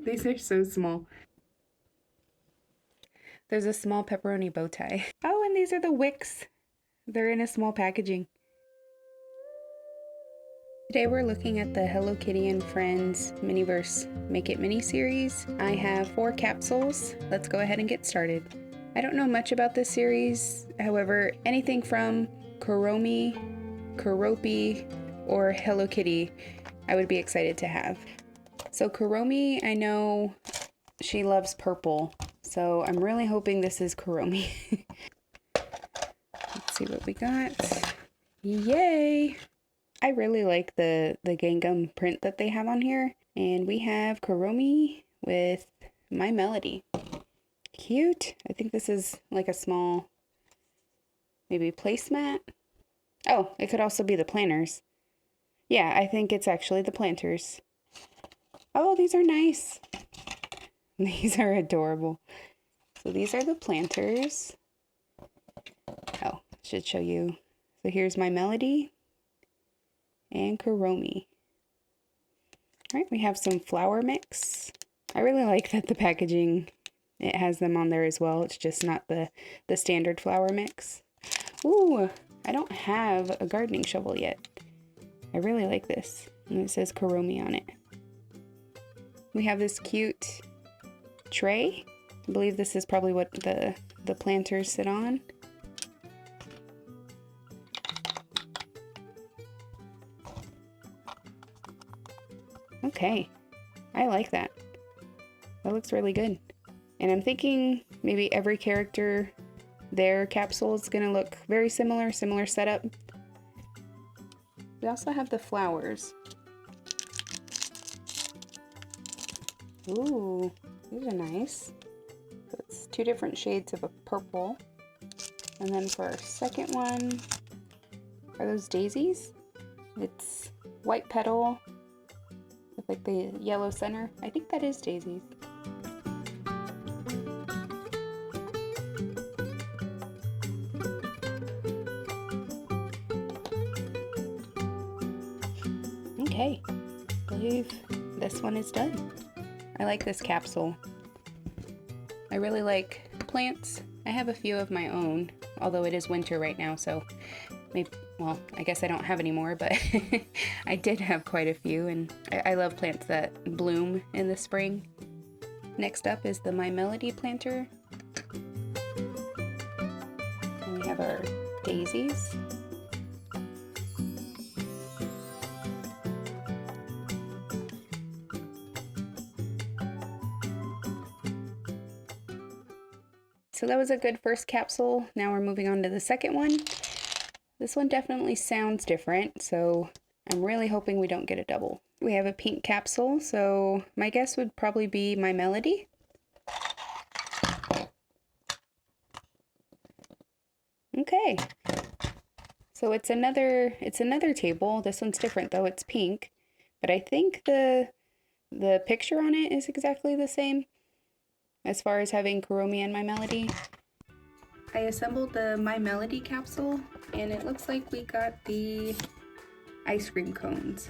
These are so small. There's a small pepperoni bow tie. Oh, and these are the wicks. They're in a small packaging. Today we're looking at the Hello Kitty and Friends Miniverse Make It Mini series. I have 4 capsules. Let's go ahead and get started. I don't know much about this series. However, anything from Kuromi, or Hello Kitty, I would be excited to have. So Kuromi, I know she loves purple, so I'm really hoping this is Kuromi. Let's see what we got. Yay! I really like the Gangnam print that they have on here. And we have Kuromi with My Melody. Cute. I think this is like a small, maybe placemat. Oh, it could also be the planters. Yeah, I think it's actually the planters. Oh, these are nice. These are adorable. So these are the planters. Oh, should show you. So here's My Melody and Kuromi. All right, we have some flour mix. I really like that the packaging, it has them on there as well. It's just not the standard flour mix. Ooh, I don't have a gardening shovel yet. I really like this. And it says Kuromi on it. We have this cute tray. I believe this is probably what the planters sit on. Okay, I like that. That looks really good. And I'm thinking maybe every character, their capsule is gonna look very similar setup. We also have the flowers. Ooh, these are nice. So it's 2 different shades of a purple. And then for our second one, are those daisies? It's white petal with like the yellow center. I think that is daisies. Okay, I believe this one is done. I like this capsule. I really like plants. I have a few of my own, although it is winter right now, so maybe, well, I guess I don't have any more, but I did have quite a few, and I love plants that bloom in the spring. Next up is the My Melody planter. And we have our daisies. So that was a good first capsule. Now we're moving on to the second one. This one definitely sounds different, so I'm really hoping we don't get a double. We have a pink capsule, so my guess would probably be My Melody. Okay. So it's another table. This one's different though, it's pink. But I think the picture on it is exactly the same as far as having Kuromi and My Melody. I assembled the My Melody capsule, and it looks like we got the ice cream cones.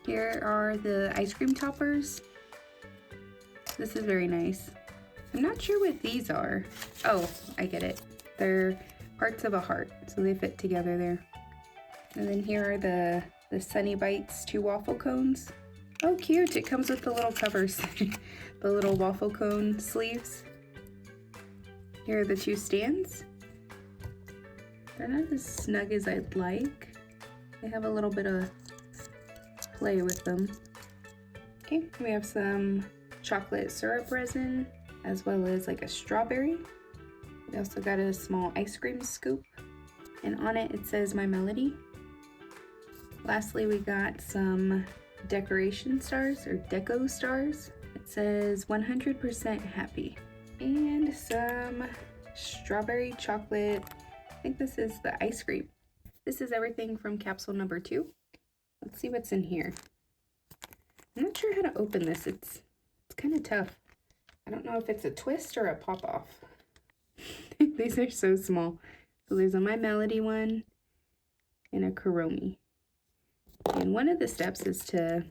Here are the ice cream toppers. This is very nice. I'm not sure what these are. Oh, I get it. They're parts of a heart, so they fit together there. And then here are the Sunny Bites 2 waffle cones. Oh, cute! It comes with the little covers, the little waffle cone sleeves. Here are the 2 stands. They're not as snug as I'd like. They have a little bit of play with them. Okay, we have some chocolate syrup resin, as well as like a strawberry. We also got a small ice cream scoop, and on it says My Melody. Lastly, we got some decoration stars, or deco stars. It says 100% happy. And some strawberry chocolate. I think this is the ice cream. This is everything from capsule number 2. Let's see what's in here. I'm not sure how to open this. It's kind of tough. I don't know if it's a twist or a pop-off. These are so small. So there's a My Melody one and a Kuromi. And one of the steps is to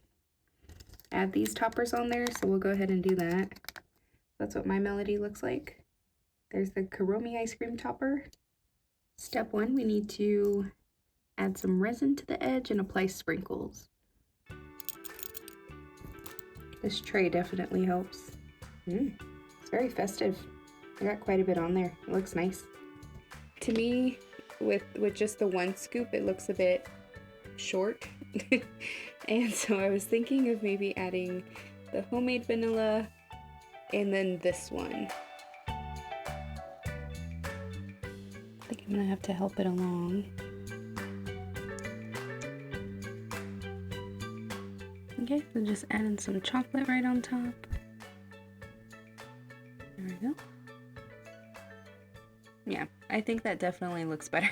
add these toppers on there, so we'll go ahead and do that. That's what My Melody looks like. There's the Kuromi ice cream topper. Step 1, we need to add some resin to the edge and apply sprinkles. This tray definitely helps. It's very festive. I got quite a bit on there. It looks nice. To me, with just the one scoop, it looks a bit short. And so I was thinking of maybe adding the homemade vanilla and then this one. I think I'm gonna have to help it along. Okay, so just adding some chocolate right on top. There we go. Yeah, I think that definitely looks better.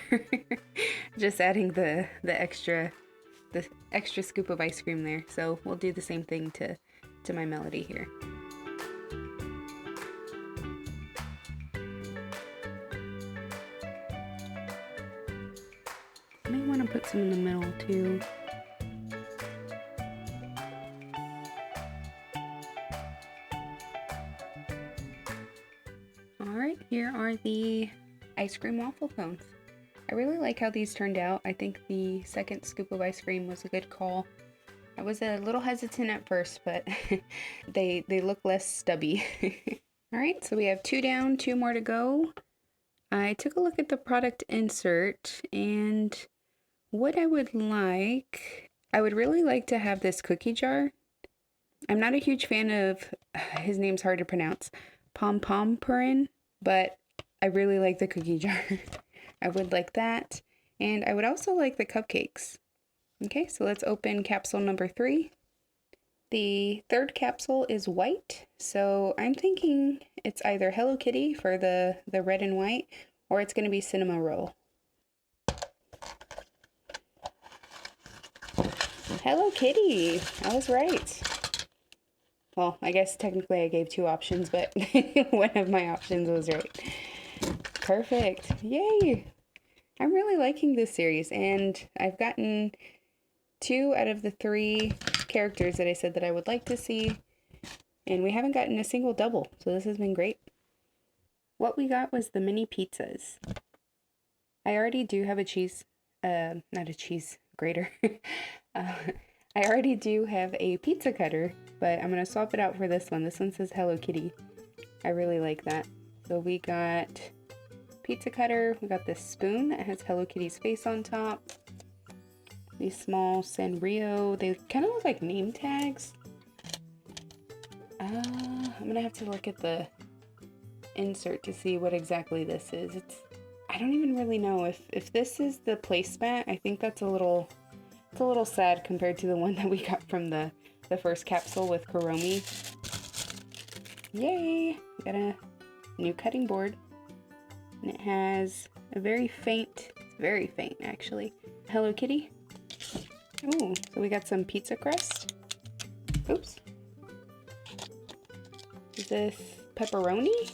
Just adding the extra scoop of ice cream there. So we'll do the same thing to My Melody here. I may want to put some in the middle too. Alright, here are the ice cream waffle cones. I really like how these turned out. I think the second scoop of ice cream was a good call. I was a little hesitant at first, but they look less stubby. Alright, so we have 2 down, 2 more to go. I took a look at the product insert, and what I would really like to have this cookie jar. I'm not a huge fan of, his name's hard to pronounce, Pom Purin, but I really like the cookie jar. I would like that, and I would also like the cupcakes. Okay, so let's open capsule number 3. The third capsule is white, so I'm thinking it's either Hello Kitty for the red and white, or it's going to be Cinnamoroll. Hello Kitty! I was right. Well, I guess technically I gave 2 options, but one of my options was right. Perfect. Yay! I'm really liking this series, and I've gotten 2 out of the 3 characters that I said that I would like to see, and we haven't gotten a single double, so this has been great. What we got was the mini pizzas. I already do have a cheese, not a cheese grater. I already do have a pizza cutter, but I'm going to swap it out for this one. This one says Hello Kitty. I really like that. So we got pizza cutter, we got this spoon that has Hello Kitty's face on top. These small Sanrio, they kind of look like name tags. I'm going to have to look at the insert to see what exactly this is. I don't even really know if this is the placemat. I think that's a little sad compared to the one that we got from the first capsule with Kuromi. Yay! We got a new cutting board. And it has a very faint actually, Hello Kitty. Ooh, so we got some pizza crust. Oops. Is this pepperoni?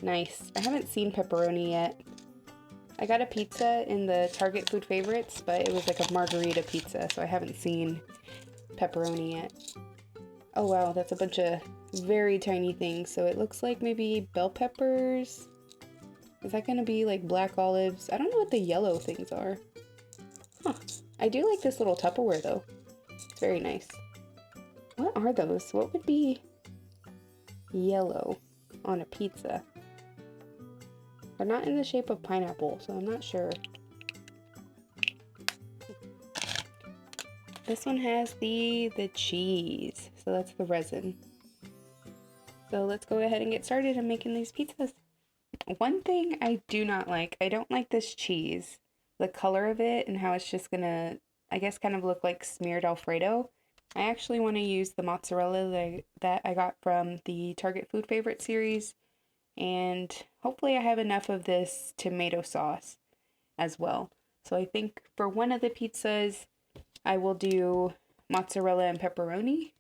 Nice. I haven't seen pepperoni yet. I got a pizza in the Target Food Favorites, but it was like a margarita pizza, so I haven't seen pepperoni yet. Oh wow, that's a bunch of very tiny things. So it looks like maybe bell peppers. Is that gonna be like black olives? I don't know what the yellow things are. Huh. I do like this little Tupperware though. It's very nice. What are those? What would be yellow on a pizza? They're not in the shape of pineapple, so I'm not sure. This one has the cheese, so that's the resin. So let's go ahead and get started on making these pizzas. One thing I do not like, I don't like this cheese. The color of it and how it's just gonna, I guess, kind of look like smeared Alfredo. I actually want to use the mozzarella that I got from the Target Food Favorite series. And hopefully I have enough of this tomato sauce as well. So I think for one of the pizzas, I will do mozzarella and pepperoni.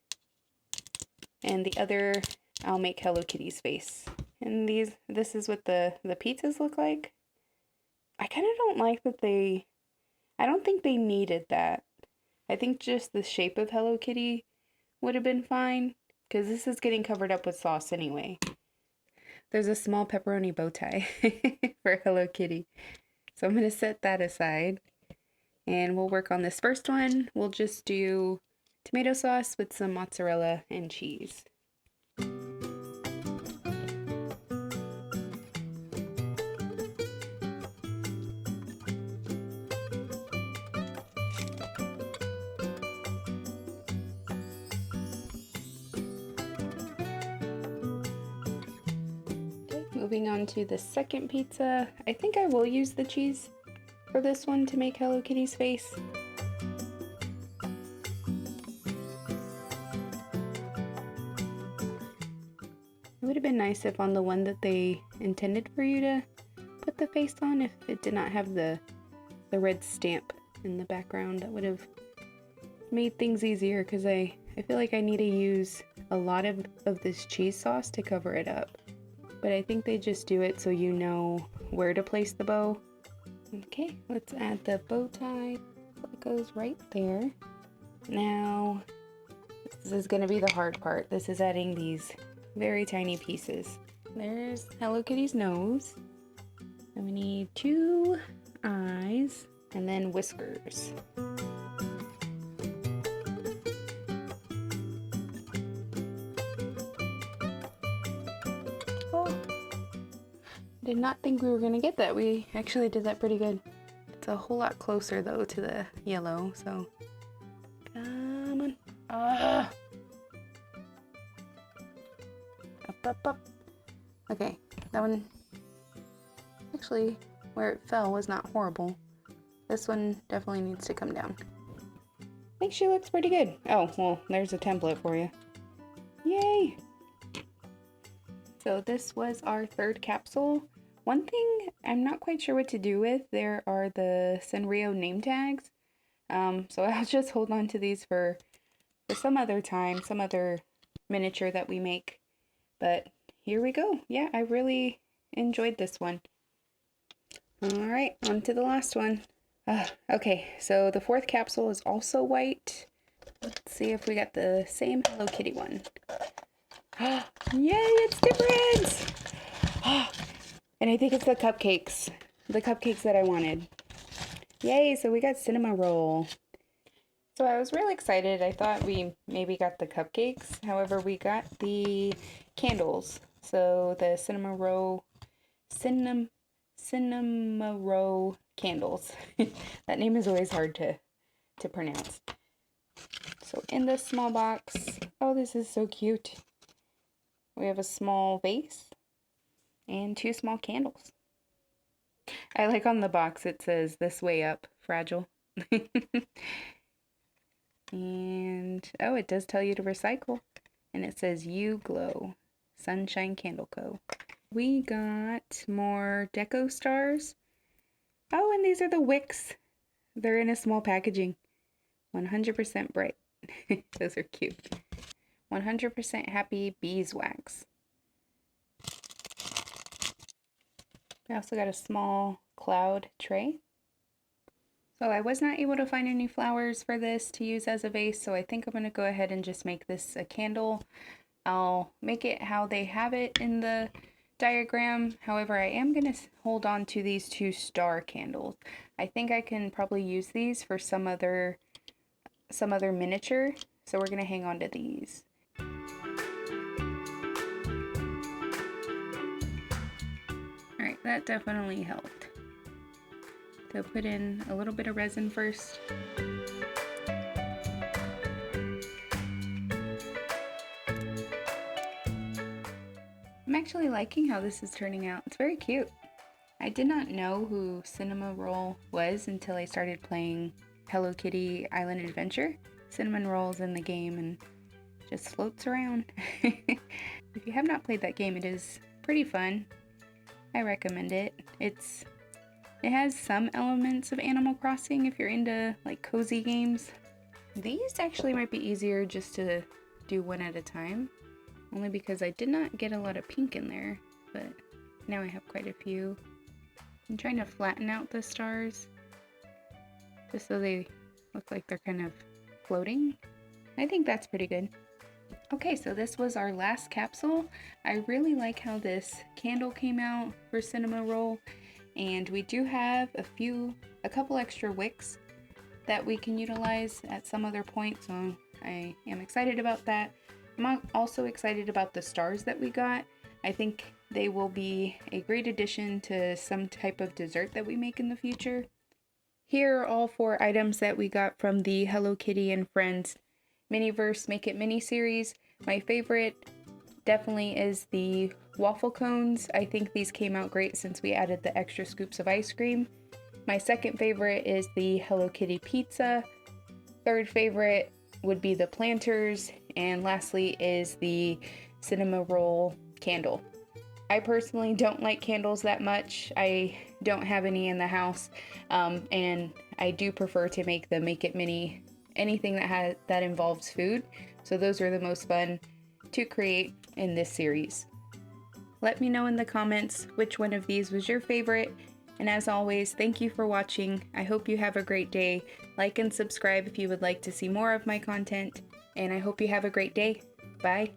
And the other, I'll make Hello Kitty's face. And this is what the pizzas look like. I kind of don't like that I don't think they needed that. I think just the shape of Hello Kitty would have been fine, because this is getting covered up with sauce anyway. There's a small pepperoni bow tie for Hello Kitty. So I'm going to set that aside. And we'll work on this first one. We'll just do tomato sauce with some mozzarella and cheese. Moving on to the second pizza. I think I will use the cheese for this one to make Hello Kitty's face. It would have been nice if on the one that they intended for you to put the face on, if it did not have the red stamp in the background. That would have made things easier, because I feel like I need to use a lot of this cheese sauce to cover it up. But I think they just do it so you know where to place the bow. Okay, let's add the bow tie. It goes right there. Now, this is going to be the hard part. This is adding these very tiny pieces. There's Hello Kitty's nose. And we need 2 eyes and then whiskers. Did not think we were gonna get that. We actually did that pretty good. It's a whole lot closer though to the yellow, so come on. Up. Okay, that one actually, where it fell was not horrible. This one definitely needs to come down. I think she looks pretty good. Oh, well, there's a template for you. Yay! So this was our third capsule. One thing I'm not quite sure what to do with, there are the Cinnamoroll name tags. So I'll just hold on to these for some other time, some other miniature that we make. But here we go. Yeah, I really enjoyed this one. Alright, on to the last one. Okay, so the fourth capsule is also white. Let's see if we got the same Hello Kitty one. Yay, it's different! And I think it's the cupcakes that I wanted. Yay, so we got Cinnamoroll. So I was really excited. I thought we maybe got the cupcakes. However, we got the candles. So the Cinnamoroll candles. That name is always hard to pronounce. So in this small box, oh, this is so cute. We have a small vase and 2 small candles. I like on the box it says "This way up, fragile." And oh, it does tell you to recycle. And it says "You Glow, Sunshine Candle Co." We got more deco stars. Oh, and these are the wicks. They're in a small packaging. 100% bright. Those are cute. 100% happy beeswax. I also got a small cloud tray. So I was not able to find any flowers for this to use as a vase, so I think I'm going to go ahead and just make this a candle. I'll make it how they have it in the diagram. However, I am going to hold on to these 2 star candles. I think I can probably use these for some other miniature, so we're going to hang on to these. Alright, that definitely helped. So put in a little bit of resin first. I'm actually liking how this is turning out. It's very cute. I did not know who Cinnamoroll was until I started playing Hello Kitty Island Adventure. Cinnamoroll's in the game and just floats around. If you have not played that game, it is pretty fun. I recommend it. It has some elements of Animal Crossing if you're into like cozy games. These actually might be easier just to do one at a time, only because I did not get a lot of pink in there, but now I have quite a few. I'm trying to flatten out the stars just so they look like they're kind of floating. I think that's pretty good. Okay, so this was our last capsule. I really like how this candle came out for Cinnamoroll, and we do have a couple extra wicks that we can utilize at some other point, so I am excited about that. I'm also excited about the stars that we got. I think they will be a great addition to some type of dessert that we make in the future. Here are all 4 items that we got from the Hello Kitty and Friends Miniverse Make It Mini series. My favorite definitely is the waffle cones. I think these came out great since we added the extra scoops of ice cream. My second favorite is the Hello Kitty pizza. Third favorite would be the planters. And lastly is the Cinnamoroll candle. I personally don't like candles that much. I don't have any in the house, and I do prefer to make the Make It Mini anything that involves food. So those are the most fun to create in this series. Let me know in the comments which one of these was your favorite. And as always, thank you for watching. I hope you have a great day. Like and subscribe if you would like to see more of my content. And I hope you have a great day. Bye.